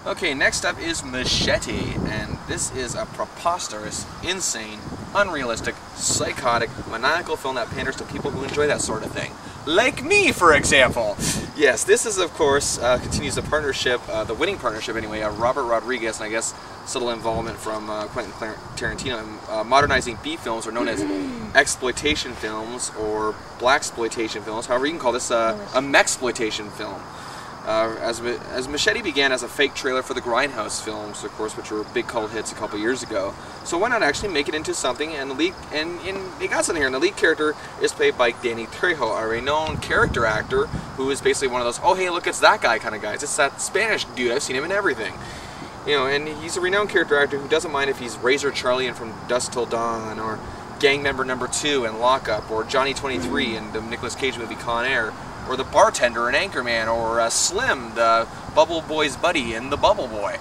Okay, next up is Machete, and this is a preposterous, insane, unrealistic, psychotic, maniacal film that panders to people who enjoy that sort of thing. Like me, for example! Yes, this is, of course, continues the partnership, the winning partnership anyway, of Robert Rodriguez, and I guess subtle involvement from Quentin Tarantino in modernizing B films, or known as exploitation films, or blaxploitation films, however you can call this a mexploitation film. As Machete began as a fake trailer for the Grindhouse films, of course, which were big cult hits a couple years ago. So why not actually make it into something? And they got something here. And the lead character is played by Danny Trejo, a renowned character actor who is basically one of those, oh hey, look, it's that guy kind of guys. It's that Spanish dude. I've seen him in everything. You know, and he's a renowned character actor who doesn't mind if he's Razor Charlie in From Dusk Till Dawn, or gang member number 2 in Lockup, or Johnny 23 in the Nicolas Cage movie Con Air, or the bartender in Anchorman, or Slim, the Bubble Boy's buddy in The Bubble Boy.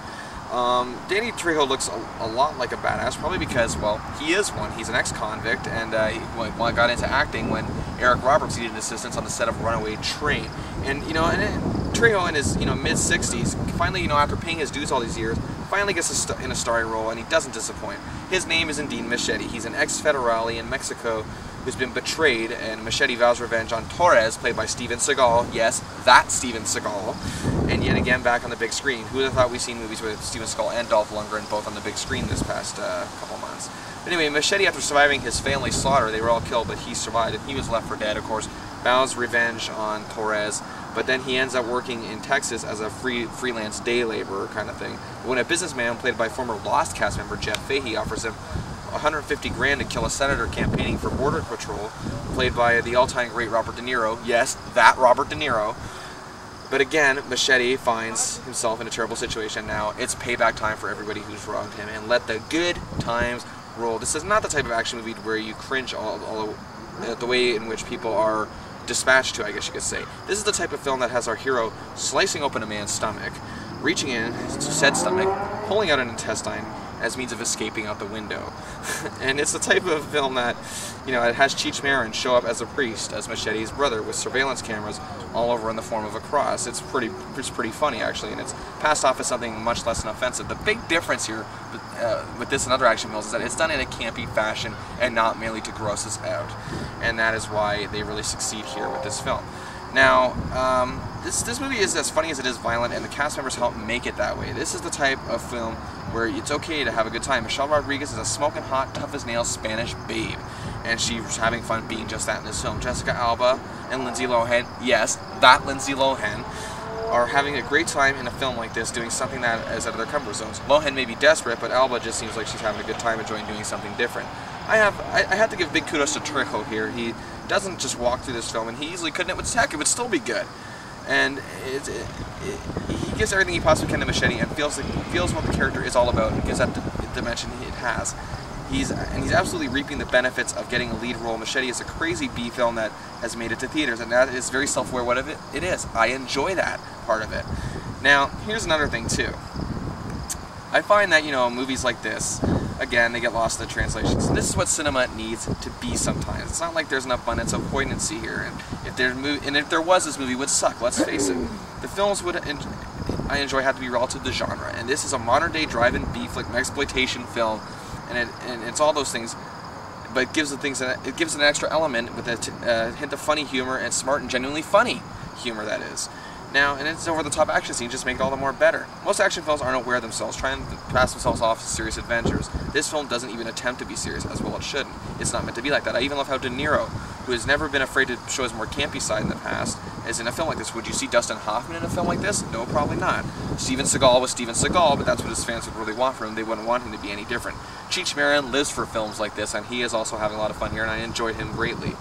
Danny Trejo looks a lot like a badass, probably because, well, he is one. He's an ex-convict, and he got into acting when Eric Roberts needed assistance on the set of Runaway Train. And, you know, Trejo in his, mid-60s, finally, after paying his dues all these years, finally gets in a starring role, and he doesn't disappoint. His name is indeed Machete. He's an ex-federale in Mexico who's been betrayed, and Machete vows revenge on Torres, played by Steven Seagal. Yes, that Steven Seagal. And yet again, back on the big screen. Who would have thought we'd seen movies with Steven Seagal and Dolph Lundgren both on the big screen this past couple months? But anyway, Machete, after surviving his family's slaughter, they were all killed, but he survived, and he was left for dead, of course, vows revenge on Torres, but then he ends up working in Texas as a freelance day laborer kind of thing. When a businessman, played by former Lost cast member Jeff Fahey, offers him 150 grand to kill a senator campaigning for Border Patrol, played by the all-time great Robert De Niro. Yes, that Robert De Niro. But again, Machete finds himself in a terrible situation now. It's payback time for everybody who's wronged him, and let the good times roll. This is not the type of action movie where you cringe all the way in which people are dispatched to, I guess you could say. This is the type of film that has our hero slicing open a man's stomach, reaching in said stomach, pulling out an intestine as means of escaping out the window. And it's the type of film that, it has Cheech Marin show up as a priest, as Machete's brother, with surveillance cameras all over in the form of a cross. It's pretty funny, actually, and it's passed off as something much less than offensive. The big difference here with this and other action films is that it's done in a campy fashion and not merely to gross us out. And that is why they really succeed here with this film. Now, this movie is as funny as it is violent, and the cast members help make it that way. This is the type of film where it's okay to have a good time. Michelle Rodriguez is a smoking hot, tough-as-nails Spanish babe, and she's having fun being just that in this film. Jessica Alba and Lindsay Lohan, yes, that Lindsay Lohan, are having a great time in a film like this, doing something that is out of their comfort zones. Lohan may be desperate, but Alba just seems like she's having a good time enjoying doing something different. I have to give big kudos to Trejo here. He doesn't just walk through this film, and he easily couldn't. It would heck, it would still be good. And he gives everything he possibly can to Machete, and feels what the character is all about, and gives that dimension it has. He's absolutely reaping the benefits of getting a lead role. Machete is a crazy B film that has made it to theaters, and that is very self-aware what it is. I enjoy that part of it. Now, here's another thing too. I find that, movies like this, again, they get lost in the translations. And this is what cinema needs to be sometimes. It's not like there's an abundance of poignancy here. And if there was, this movie would suck, let's face it. The films I enjoy have to be relative to genre. And this is a modern-day drive-in B-flick exploitation film. And it's all those things. But it gives it an extra element with a hint of funny humor, and smart and genuinely funny humor, that is. Now, and it's over-the-top action scenes just make it all the more better. Most action films aren't aware of themselves, trying to pass themselves off as serious adventures. This film doesn't even attempt to be serious, as well it shouldn't. It's not meant to be like that. I even love how De Niro, who has never been afraid to show his more campy side in the past, is in a film like this. Would you see Dustin Hoffman in a film like this? No, probably not. Steven Seagal was Steven Seagal, but that's what his fans would really want from him. They wouldn't want him to be any different. Cheech Marin lives for films like this, and he is also having a lot of fun here, and I enjoyed him greatly.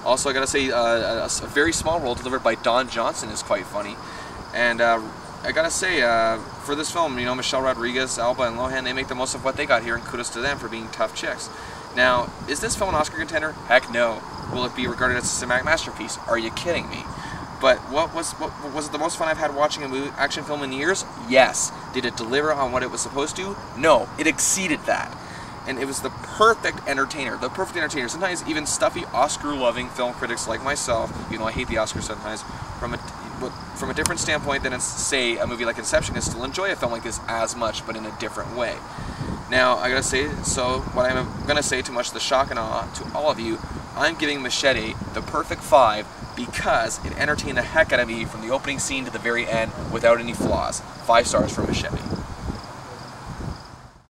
Also, I gotta say, a very small role delivered by Don Johnson is quite funny. And I gotta say, for this film, Michelle Rodriguez, Alba, and Lohan, they make the most of what they got here, and kudos to them for being tough chicks. Now, is this film an Oscar contender? Heck no. Will it be regarded as a cinematic masterpiece? Are you kidding me? But was it the most fun I've had watching a action film in years? Yes. Did it deliver on what it was supposed to? No. It exceeded that. And it was the perfect entertainer. The perfect entertainer. Sometimes even stuffy Oscar-loving film critics like myself, even though I hate the Oscars sometimes, from a different standpoint than, say, a movie like Inception, can still enjoy a film like this as much, but in a different way. Now, I gotta say, so what I'm gonna say, to much the shock and awe to all of you, I'm giving Machete the perfect 5 because it entertained the heck out of me from the opening scene to the very end without any flaws. 5 stars for Machete.